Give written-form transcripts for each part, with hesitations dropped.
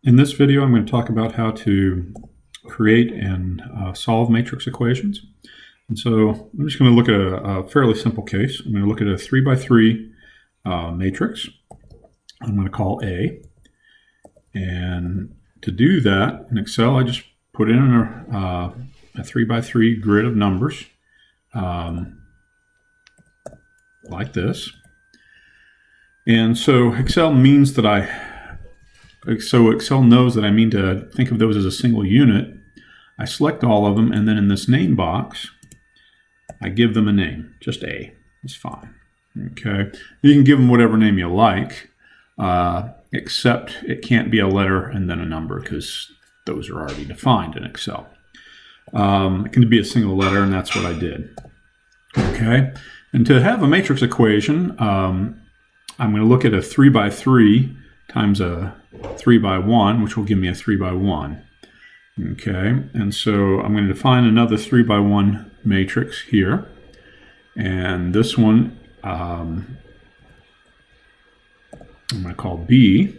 In this video, I'm going to talk about how to create and solve matrix equations. And so I'm just going to look at a fairly simple case. I'm going to look at a 3 by 3 matrix. I'm going to call A. And to do that in Excel, I just put in a 3 by 3 grid of numbers like this. And so Excel knows that I mean to think of those as a single unit. I select all of them, and then in this name box, I give them a name. Just A is fine. Okay. You can give them whatever name you like, except it can't be a letter and then a number because those are already defined in Excel. It can be a single letter, and that's what I did. Okay. And to have a matrix equation, I'm going to look at a 3 by 3 times a 3 by 1, which will give me a 3 by 1. Okay, and so I'm going to define another 3 by 1 matrix here. And this one I'm going to call B.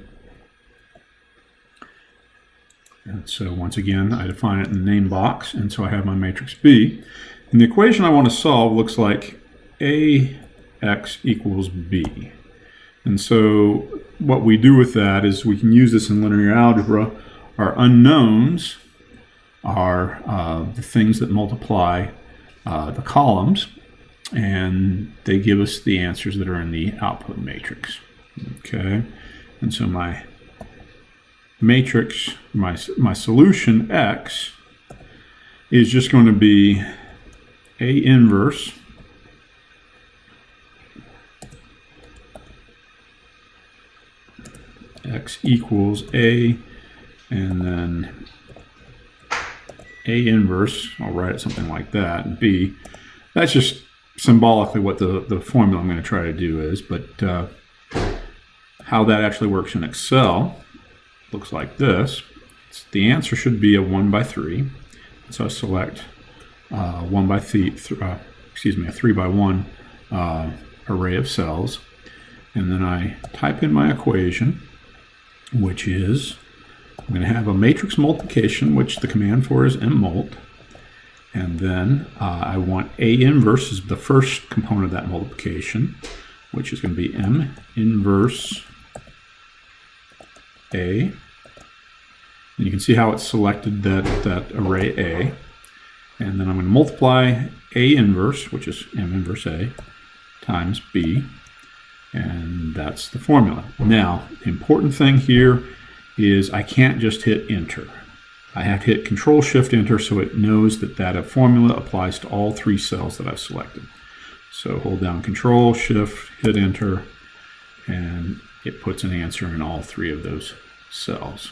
And so once again, I define it in the name box, and so I have my matrix B. And the equation I want to solve looks like AX equals B. And so what we do with that is we can use this in linear algebra. Our unknowns are the things that multiply the columns, and they give us the answers that are in the output matrix. Okay, and so my matrix, my solution X is just going to be A inverse X equals A, and then A inverse, I'll write it something like that, and B. That's just symbolically what the formula I'm going to try to do is, but how that actually works in Excel looks like this. The answer should be a 1 by 3. So I select a 3 by 1 array of cells, and then I type in my equation, which is, I'm going to have a matrix multiplication, which the command for is mmult, and then I want A inverse is the first component of that multiplication, which is going to be M inverse A. And you can see how it's selected that array A. And then I'm going to multiply A inverse, which is M inverse A, times B. And that's the formula. Now, the important thing here is I can't just hit enter. I have to hit Control-Shift-Enter so it knows that formula applies to all 3 cells that I've selected. So hold down Control, Shift, hit enter, and it puts an answer in all 3 of those cells.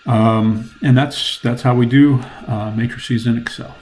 And that's how we do matrices in Excel.